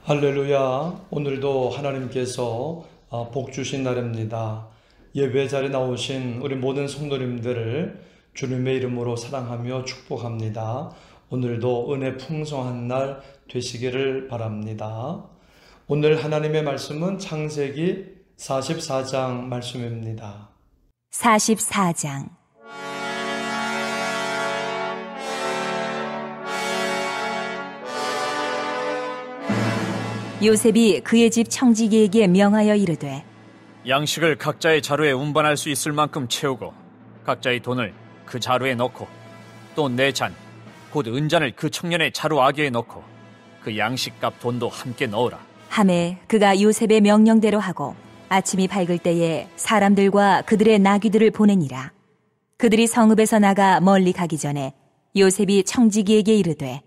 할렐루야. 오늘도 하나님께서 복 주신 날입니다. 예배 자리에 나오신 우리 모든 성도님들을 주님의 이름으로 사랑하며 축복합니다. 오늘도 은혜 풍성한 날 되시기를 바랍니다. 오늘 하나님의 말씀은 창세기 44장 말씀입니다. 44장. 요셉이 그의 집 청지기에게 명하여 이르되, 양식을 각자의 자루에 운반할 수 있을 만큼 채우고 각자의 돈을 그 자루에 넣고 또 내 잔, 곧 은잔을 그 청년의 자루 아귀에 넣고 그 양식값 돈도 함께 넣으라 하매 그가 요셉의 명령대로 하고 아침이 밝을 때에 사람들과 그들의 나귀들을 보내니라. 그들이 성읍에서 나가 멀리 가기 전에 요셉이 청지기에게 이르되,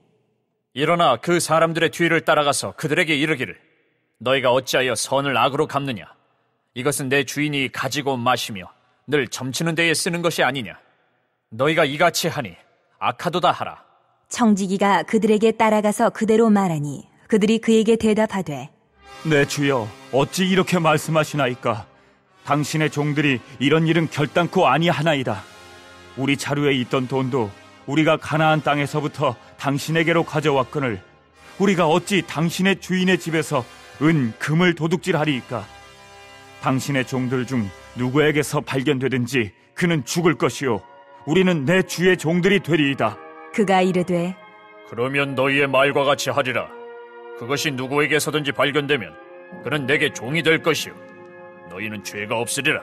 일어나 그 사람들의 뒤를 따라가서 그들에게 이르기를, 너희가 어찌하여 선을 악으로 갚느냐? 이것은 내 주인이 가지고 마시며 늘 점치는 데에 쓰는 것이 아니냐? 너희가 이같이 하니 악하도다 하라. 청지기가 그들에게 따라가서 그대로 말하니 그들이 그에게 대답하되, 내 주여, 어찌 이렇게 말씀하시나이까? 당신의 종들이 이런 일은 결단코 아니하나이다. 우리 자루에 있던 돈도 우리가 가나안 땅에서부터 당신에게로 가져왔거늘 우리가 어찌 당신의 주인의 집에서 은, 금을 도둑질하리이까? 당신의 종들 중 누구에게서 발견되든지 그는 죽을 것이요 우리는 내 주의 종들이 되리이다. 그가 이르되, 그러면 너희의 말과 같이 하리라. 그것이 누구에게서든지 발견되면 그는 내게 종이 될 것이요 너희는 죄가 없으리라.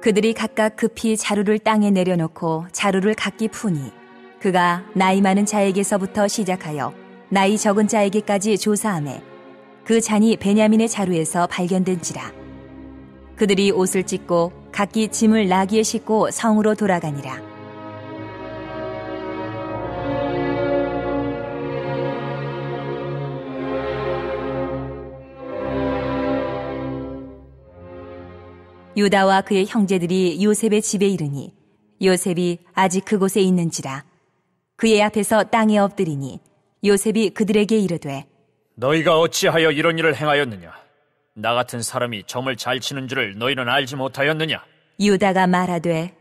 그들이 각각 급히 자루를 땅에 내려놓고 자루를 각기 푸니 그가 나이 많은 자에게서부터 시작하여 나이 적은 자에게까지 조사하매 그 잔이 베냐민의 자루에서 발견된지라. 그들이 옷을 찢고 각기 짐을 나귀에 싣고 성으로 돌아가니라. 유다와 그의 형제들이 요셉의 집에 이르니 요셉이 아직 그곳에 있는지라. 그의 앞에서 땅에 엎드리니 요셉이 그들에게 이르되, 너희가 어찌하여 이런 일을 행하였느냐? 나 같은 사람이 점을 잘 치는 줄을 너희는 알지 못하였느냐? 유다가 말하되,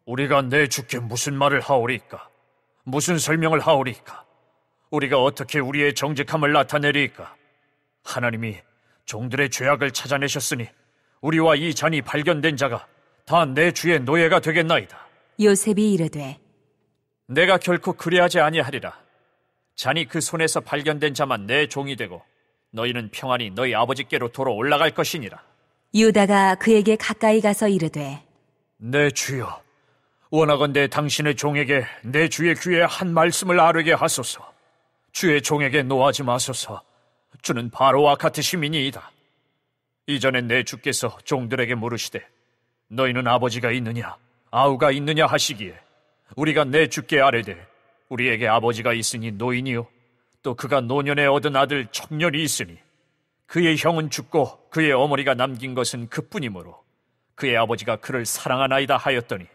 우리가 내 주께 무슨 말을 하오리까? 무슨 설명을 하오리까? 우리가 어떻게 우리의 정직함을 나타내리까? 하나님이 종들의 죄악을 찾아내셨으니 우리와 이 잔이 발견된 자가 다 내 주의 노예가 되겠나이다. 요셉이 이르되, 내가 결코 그리하지 아니하리라. 잔이 그 손에서 발견된 자만 내 종이 되고 너희는 평안히 너희 아버지께로 돌아 올라갈 것이니라. 유다가 그에게 가까이 가서 이르되, 내 주여, 원하건대 당신의 종에게 내 주의 귀에 한 말씀을 아뢰게 하소서. 주의 종에게 노하지 마소서. 주는 바로와 같으심이니이다. 이전에 내 주께서 종들에게 물으시되 너희는 아버지가 있느냐 아우가 있느냐 하시기에 우리가 내 주께 아뢰되 우리에게 아버지가 있으니 노인이요 또 그가 노년에 얻은 아들 청년이 있으니 그의 형은 죽고 그의 어머니가 남긴 것은 그뿐이므로 그의 아버지가 그를 사랑하나이다 하였더니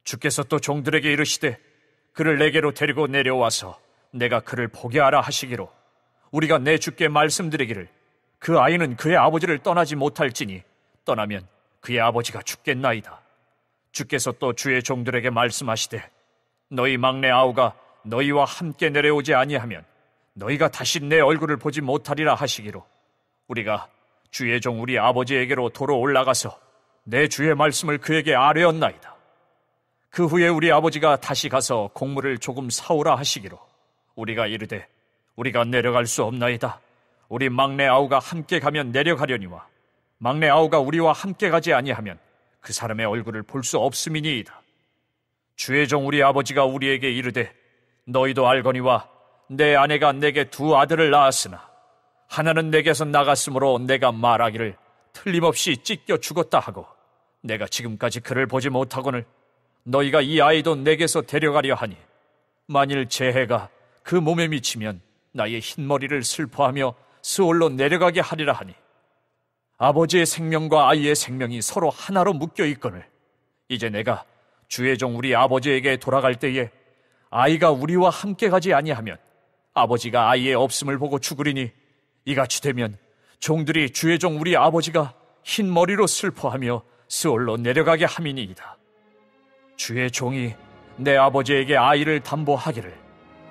주께서 또 종들에게 이르시되 그를 내게로 데리고 내려와서 내가 그를 보게 하라 하시기로 우리가 내 주께 말씀드리기를 그 아이는 그의 아버지를 떠나지 못할지니 떠나면 그의 아버지가 죽겠나이다. 주께서 또 주의 종들에게 말씀하시되 너희 막내 아우가 너희와 함께 내려오지 아니하면 너희가 다시 내 얼굴을 보지 못하리라 하시기로 우리가 주의 종 우리 아버지에게로 도로 올라가서 내 주의 말씀을 그에게 아뢰었나이다. 그 후에 우리 아버지가 다시 가서 곡물을 조금 사오라 하시기로 우리가 이르되 우리가 내려갈 수 없나이다. 우리 막내 아우가 함께 가면 내려가려니와 막내 아우가 우리와 함께 가지 아니하면 그 사람의 얼굴을 볼 수 없음이니이다. 주의 종 우리 아버지가 우리에게 이르되 너희도 알거니와 내 아내가 내게 두 아들을 낳았으나 하나는 내게서 나갔으므로 내가 말하기를 틀림없이 찢겨 죽었다 하고 내가 지금까지 그를 보지 못하거늘 너희가 이 아이도 내게서 데려가려 하니 만일 재해가 그 몸에 미치면 나의 흰머리를 슬퍼하며 스올로 내려가게 하리라 하니 아버지의 생명과 아이의 생명이 서로 하나로 묶여 있거늘 이제 내가 주의 종 우리 아버지에게 돌아갈 때에 아이가 우리와 함께 가지 아니하면 아버지가 아이의 없음을 보고 죽으리니 이같이 되면 종들이 주의 종 우리 아버지가 흰 머리로 슬퍼하며 스올로 내려가게 함이니이다. 주의 종이 내 아버지에게 아이를 담보하기를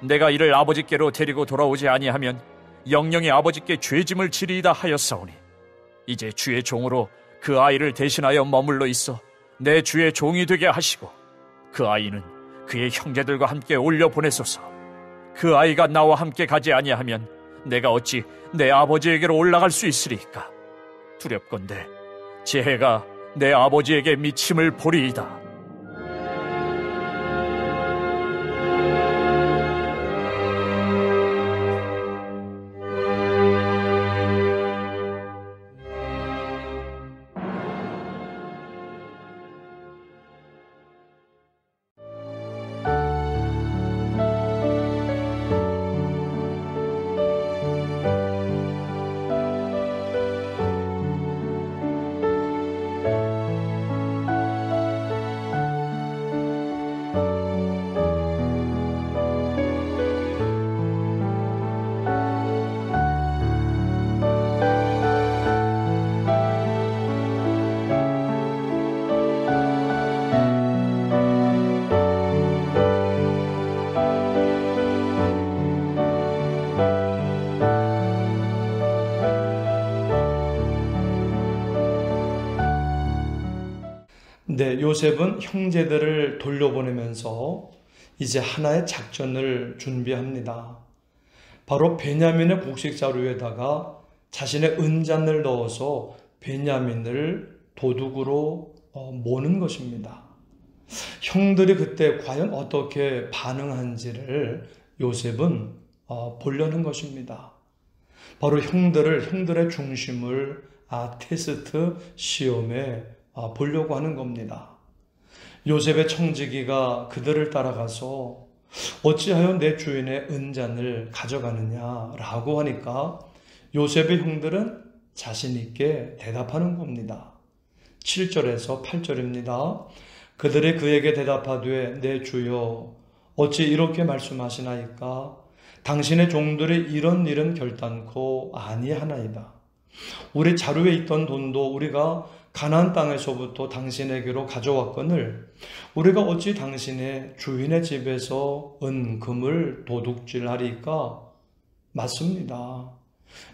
내가 이를 아버지께로 데리고 돌아오지 아니하면 영영이 아버지께 죄짐을 지리이다 하였사오니 이제 주의 종으로 그 아이를 대신하여 머물러 있어 내 주의 종이 되게 하시고 그 아이는 그의 형제들과 함께 올려 보내소서. 그 아이가 나와 함께 가지 아니하면 내가 어찌 내 아버지에게로 올라갈 수 있으리까? 두렵건대 제 해가 내 아버지에게 미침을 보리이다. 네, 요셉은 형제들을 돌려보내면서 이제 하나의 작전을 준비합니다. 바로 베냐민의 곡식 자루에다가 자신의 은잔을 넣어서 베냐민을 도둑으로 모는 것입니다. 형들이 그때 과연 어떻게 반응한지를 요셉은 보려는 것입니다. 바로 형들의 중심을 테스트 시험에 보려고 하는 겁니다. 요셉의 청지기가 그들을 따라가서 어찌하여 내 주인의 은잔을 가져가느냐라고 하니까 요셉의 형들은 자신 있게 대답하는 겁니다. 7절에서 8절입니다. 그들이 그에게 대답하되 내 주여 어찌 이렇게 말씀하시나이까? 당신의 종들이 이런 일은 결단코 아니하나이다. 우리 자루에 있던 돈도 우리가 가나안 땅에서부터 당신에게로 가져왔거늘 우리가 어찌 당신의 주인의 집에서 은금을 도둑질하리까? 맞습니다.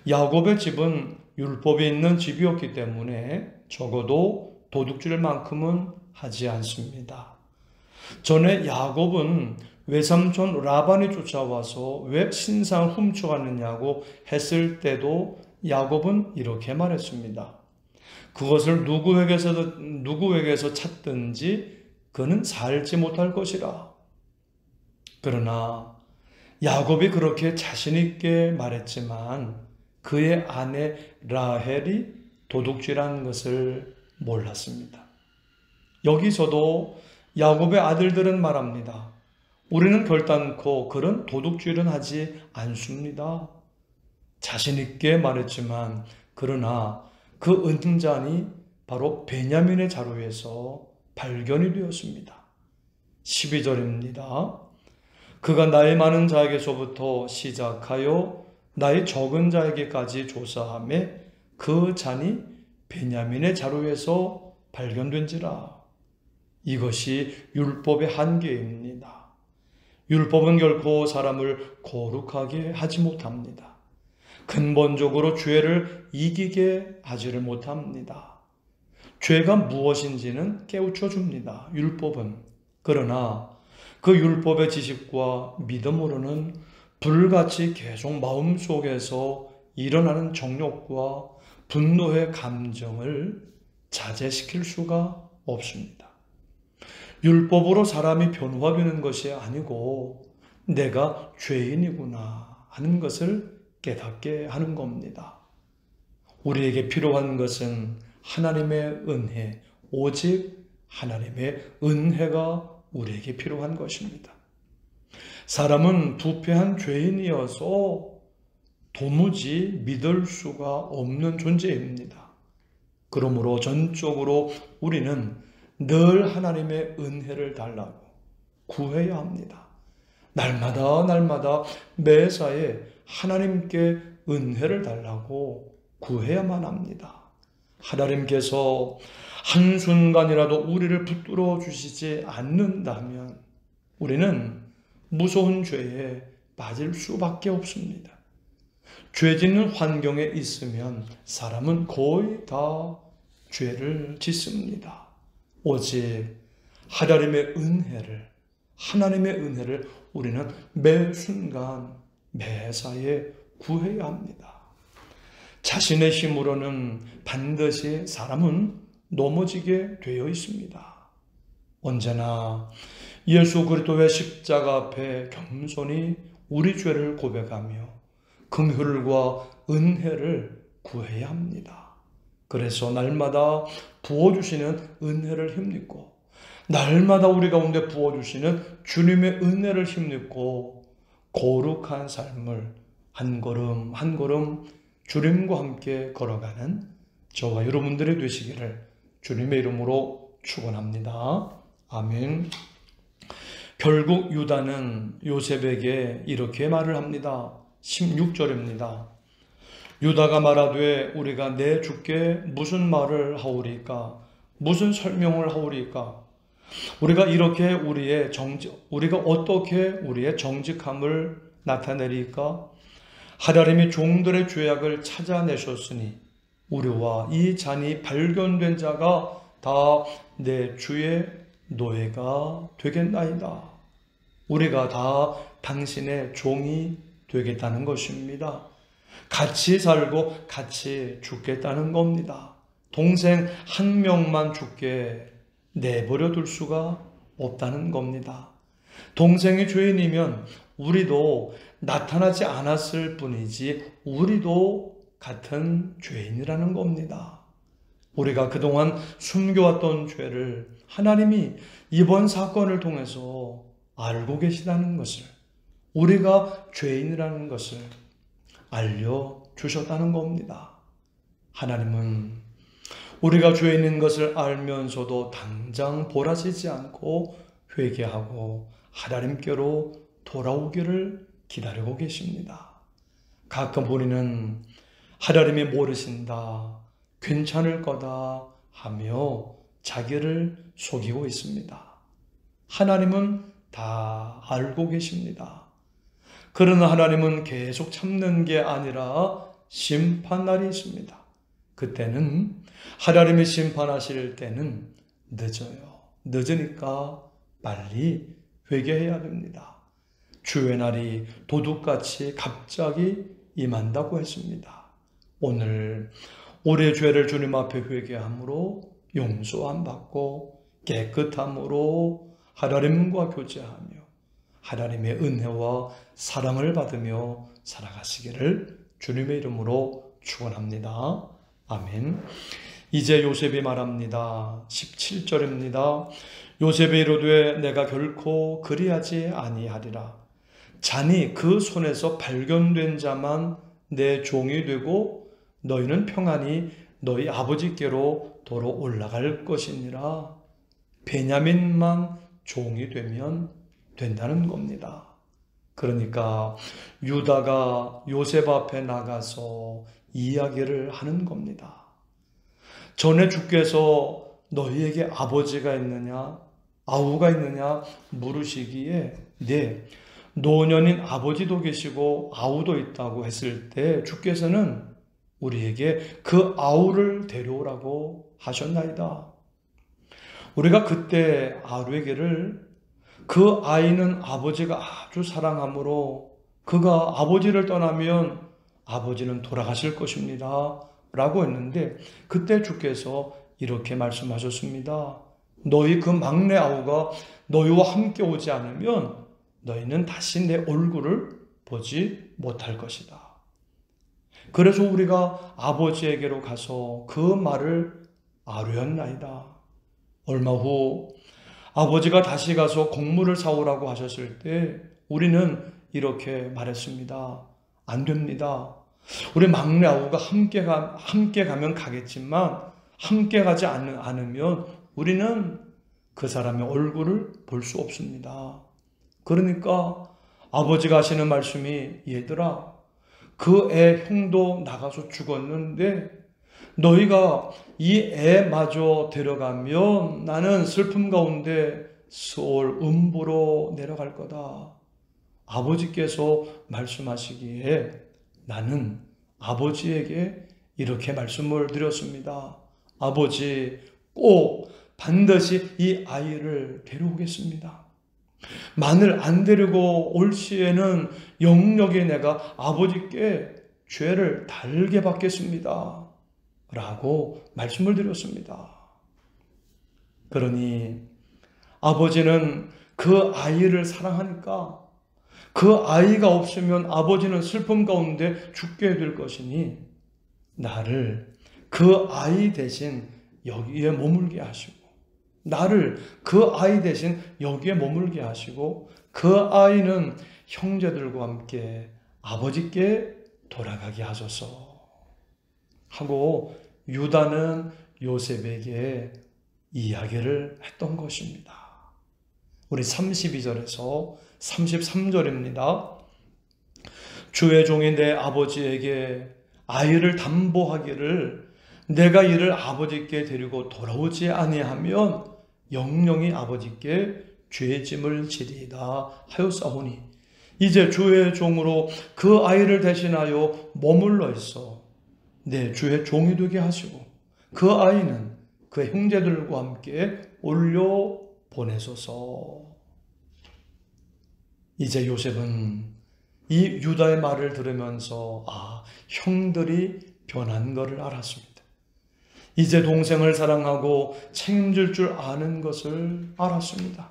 야곱의 집은 율법이 있는 집이었기 때문에 적어도 도둑질만큼은 하지 않습니다. 전에 야곱은 외삼촌 라반이 쫓아와서 왜 신상 훔쳐갔느냐고 했을 때도 야곱은 이렇게 말했습니다. 그것을 누구에게서 찾든지 그는 살지 못할 것이라. 그러나 야곱이 그렇게 자신 있게 말했지만 그의 아내 라헬이 도둑질한 것을 몰랐습니다. 여기서도 야곱의 아들들은 말합니다. 우리는 결단코 그런 도둑질은 하지 않습니다. 자신 있게 말했지만 그러나 그 은잔이 바로 베냐민의 자루에서 발견이 되었습니다. 12절입니다. 그가 나이 많은 자에게서부터 시작하여 나이 적은 자에게까지 조사하며 그 잔이 베냐민의 자루에서 발견된지라. 이것이 율법의 한계입니다. 율법은 결코 사람을 거룩하게 하지 못합니다. 근본적으로 죄를 이기게 하지를 못합니다. 죄가 무엇인지는 깨우쳐 줍니다. 율법은. 그러나 그 율법의 지식과 믿음으로는 불같이 계속 마음속에서 일어나는 정욕과 분노의 감정을 자제시킬 수가 없습니다. 율법으로 사람이 변화되는 것이 아니고 내가 죄인이구나 하는 것을 깨닫게 하는 겁니다. 우리에게 필요한 것은 하나님의 은혜, 오직 하나님의 은혜가 우리에게 필요한 것입니다. 사람은 부패한 죄인이어서 도무지 믿을 수가 없는 존재입니다. 그러므로 전적으로 우리는 늘 하나님의 은혜를 달라고 구해야 합니다. 날마다 매사에 하나님께 은혜를 달라고 구해야만 합니다. 하나님께서 한순간이라도 우리를 붙들어 주시지 않는다면 우리는 무서운 죄에 빠질 수밖에 없습니다. 죄 짓는 환경에 있으면 사람은 거의 다 죄를 짓습니다. 오직 하나님의 은혜를 우리는 매 순간 매사에 구해야 합니다. 자신의 힘으로는 반드시 사람은 넘어지게 되어 있습니다. 언제나 예수 그리스도의 십자가 앞에 겸손히 우리 죄를 고백하며 긍휼과 은혜를 구해야 합니다. 그래서 날마다 부어주시는 은혜를 힘입고 날마다 우리 가운데 부어주시는 주님의 은혜를 힘입고 거룩한 삶을 한 걸음 한 걸음 주님과 함께 걸어가는 저와 여러분들이 되시기를 주님의 이름으로 축원합니다. 아멘. 결국 유다는 요셉에게 이렇게 말을 합니다. 16절입니다. 유다가 말하되 우리가 내 주께 무슨 말을 하오리까? 무슨 설명을 하오리까? 우리가 어떻게 우리의 정직함을 나타내리까? 하나님이 종들의 죄악을 찾아내셨으니 우리와 이 잔이 발견된 자가 다 내 주의 노예가 되겠나이다. 우리가 다 당신의 종이 되겠다는 것입니다. 같이 살고 같이 죽겠다는 겁니다. 동생 한 명만 죽게 내버려 둘 수가 없다는 겁니다. 동생이 죄인이면 우리도 나타나지 않았을 뿐이지 우리도 같은 죄인이라는 겁니다. 우리가 그동안 숨겨왔던 죄를 하나님이 이번 사건을 통해서 알고 계시다는 것을, 우리가 죄인이라는 것을 알려주셨다는 겁니다. 하나님은 우리가 죄인인 것을 알면서도 당장 보라지지 않고 회개하고 하나님께로 돌아오기를 기다리고 계십니다. 가끔 우리는 하나님이 모르신다, 괜찮을 거다 하며 자기를 속이고 있습니다. 하나님은 다 알고 계십니다. 그러나 하나님은 계속 참는 게 아니라 심판날이 있습니다. 그때는 하나님이 심판하실 때는 늦어요. 늦으니까 빨리 회개해야 됩니다. 주의 날이 도둑같이 갑자기 임한다고 했습니다. 오늘 우리의 죄를 주님 앞에 회개함으로 용서함 받고 깨끗함으로 하나님과 교제하며 하나님의 은혜와 사랑을 받으며 살아가시기를 주님의 이름으로 축원합니다. 아멘. 이제 요셉이 말합니다. 17절입니다. 요셉이 이르되 내가 결코 그리하지 아니하리라. 잔이 그 손에서 발견된 자만 내 종이 되고 너희는 평안히 너희 아버지께로 도로 올라갈 것이니라. 베냐민만 종이 되면 된다는 겁니다. 그러니까 유다가 요셉 앞에 나가서 이야기를 하는 겁니다. 전에 주께서 너희에게 아버지가 있느냐, 아우가 있느냐 물으시기에 네, 노년인 아버지도 계시고 아우도 있다고 했을 때 주께서는 우리에게 그 아우를 데려오라고 하셨나이다. 우리가 그때 아루에게를 그 아이는 아버지가 아주 사랑하므로 그가 아버지를 떠나면 아버지는 돌아가실 것입니다 라고 했는데 그때 주께서 이렇게 말씀하셨습니다. 너희 그 막내 아우가 너희와 함께 오지 않으면 너희는 다시 내 얼굴을 보지 못할 것이다. 그래서 우리가 아버지에게로 가서 그 말을 아뢰었나이다. 얼마 후 아버지가 다시 가서 곡물을 사오라고 하셨을 때 우리는 이렇게 말했습니다. 안 됩니다. 우리 막내 아우가 함께 가면 가겠지만 함께 가지 않으면 우리는 그 사람의 얼굴을 볼 수 없습니다. 그러니까 아버지가 하시는 말씀이 얘들아, 그 애 형도 나가서 죽었는데 너희가 이 애마저 데려가면 나는 슬픔 가운데 수올 음부로 내려갈 거다. 아버지께서 말씀하시기에 나는 아버지에게 이렇게 말씀을 드렸습니다. 아버지, 꼭 반드시 이 아이를 데려오겠습니다. 만일 안 데리고 올 시에는 영영이 내가 아버지께 죄를 달게 받겠습니다. 라고 말씀을 드렸습니다. 그러니 아버지는 그 아이를 사랑하니까 그 아이가 없으면 아버지는 슬픔 가운데 죽게 될 것이니 나를 그 아이 대신 여기에 머물게 하시고 나를 그 아이 대신 여기에 머물게 하시고 그 아이는 형제들과 함께 아버지께 돌아가게 하소서 하고 유다는 요셉에게 이야기를 했던 것입니다. 우리 32절에서 33절입니다. 주의 종이 내 아버지에게 아이를 담보하기를 내가 이를 아버지께 데리고 돌아오지 아니하면 영영이 아버지께 죄짐을 지리이다 하였사오니 이제 주의 종으로 그 아이를 대신하여 머물러 있어 내 주의 종이 되게 하시고 그 아이는 그 형제들과 함께 올려 보내소서. 이제 요셉은 이 유다의 말을 들으면서 형들이 변한 것을 알았습니다. 이제 동생을 사랑하고 책임질 줄 아는 것을 알았습니다.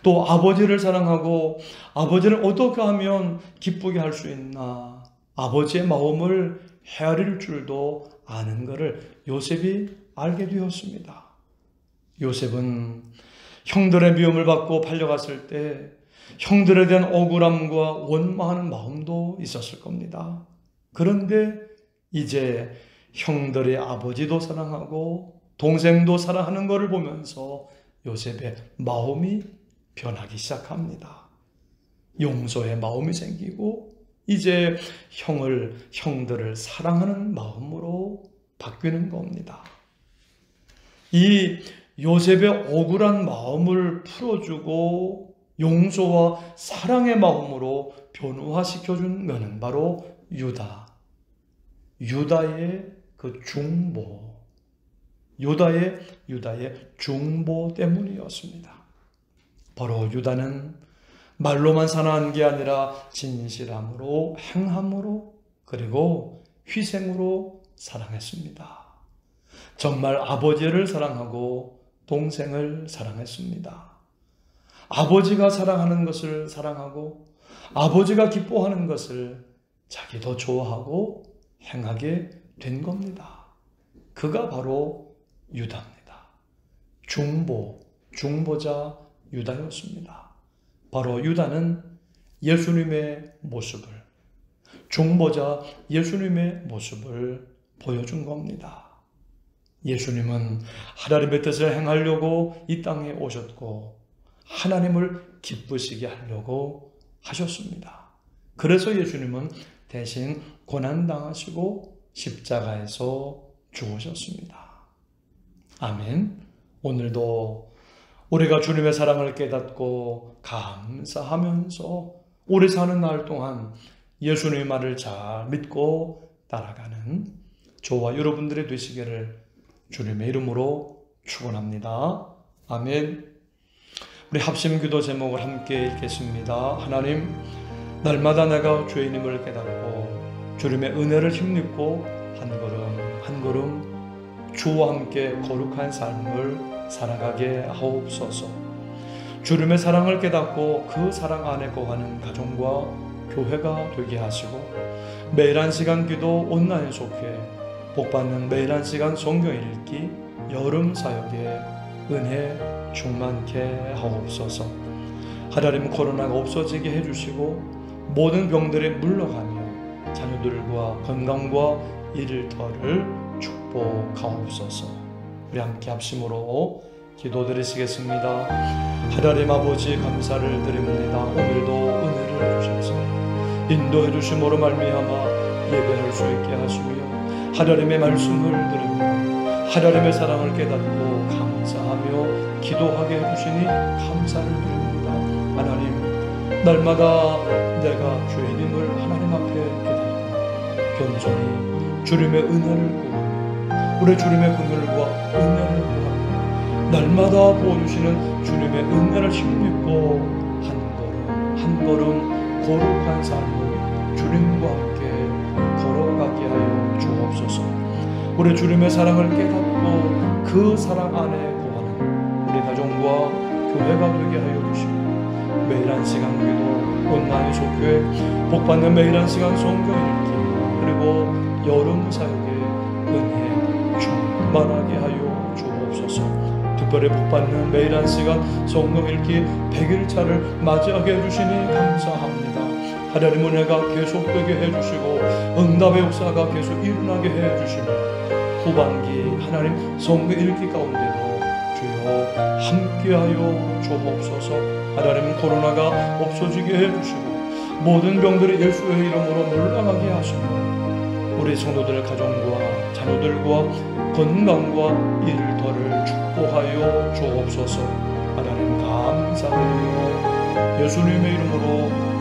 또 아버지를 사랑하고 아버지를 어떻게 하면 기쁘게 할 수 있나 아버지의 마음을 헤아릴 줄도 아는 것을 요셉이 알게 되었습니다. 요셉은 형들의 미움을 받고 팔려갔을 때 형들에 대한 억울함과 원망하는 마음도 있었을 겁니다. 그런데 이제 형들의 아버지도 사랑하고 동생도 사랑하는 것을 보면서 요셉의 마음이 변하기 시작합니다. 용서의 마음이 생기고 이제 형들을 사랑하는 마음으로 바뀌는 겁니다. 이 요셉의 억울한 마음을 풀어주고 용서와 사랑의 마음으로 변화시켜준 것은 바로 유다의 그 유다의 중보 때문이었습니다. 바로 유다는 말로만 사랑한 게 아니라 진실함으로 행함으로 그리고 희생으로 사랑했습니다. 정말 아버지를 사랑하고 동생을 사랑했습니다. 아버지가 사랑하는 것을 사랑하고 아버지가 기뻐하는 것을 자기도 좋아하고 행하게 된 겁니다. 그가 바로 유다입니다. 중보자 유다였습니다. 바로 유다는 예수님의 모습을, 중보자 예수님의 모습을 보여준 겁니다. 예수님은 하나님의 뜻을 행하려고 이 땅에 오셨고 하나님을 기쁘시게 하려고 하셨습니다. 그래서 예수님은 대신 고난당하시고 십자가에서 죽으셨습니다. 아멘. 오늘도 우리가 주님의 사랑을 깨닫고 감사하면서 우리 사는 날 동안 예수님의 말을 잘 믿고 따라가는 저와 여러분들이 되시기를 주님의 이름으로 축원합니다. 아멘. 우리 합심 기도 제목을 함께 읽겠습니다. 하나님, 날마다 내가 죄인임을 깨닫고 주님의 은혜를 힘입고 한 걸음 한 걸음 주와 함께 거룩한 삶을 살아가게 하옵소서. 주님의 사랑을 깨닫고 그 사랑 안에 거하는 가정과 교회가 되게 하시고 매일 한 시간 기도 온라인 속회 복받는 매일 한 시간 성경 읽기 여름 사역에 은혜 충만케 하옵소서. 하나님, 코로나가 없어지게 해주시고 모든 병들이 물러가며 자녀들과 건강과 일터를 축복하옵소서. 우리 함께 합심으로 기도드리시겠습니다. 하나님 아버지, 감사를 드립니다. 오늘도 은혜를 주셔서 인도해 주심으로 말미암아 예배할 수 있게 하시며 하나님의 말씀을 들으며 하나님의 사랑을 깨닫고 감사하며 기도하게 해주시니 감사를 드립니다. 하나님, 날마다 내가 죄인임을 하나님 앞에 깨닫고 겸손히 주님의 은혜를 구하며 우리 주님의 긍휼과 은혜를 구하며 날마다 부어주시는 주님의 은혜를 힘입고 한 걸음 거룩한 삶을 주님과 함께 걸어가게 하여 주옵소서. 우리 주님의 사랑을 깨닫고 그 사랑 안에 거하는 우리 가정과 교회가 되게 하여 주시고 매일 한 시간 기도, 온라인 속회, 복받는 매일 한 시간 성경 읽기, 그리고 여름 사역의 은혜 충만하게 하여 주옵소서. 특별히 복받는 매일 한 시간 성경 읽기 100일차를 맞이하게 해주시니 감사합니다. 하나님 은혜가 계속되게 해주시고 응답의 역사가 계속 일어나게 해주시며 후반기 하나님 성경 읽기 가운데도 주여 함께하여 주옵소서. 하나님 코로나가 없어지게 해주시고 모든 병들이 예수의 이름으로 물러가게 하시며 우리 성도들 가정과 자녀들과 건강과 일터를 축복하여 주옵소서. 하나님 감사드리며 예수님의 이름으로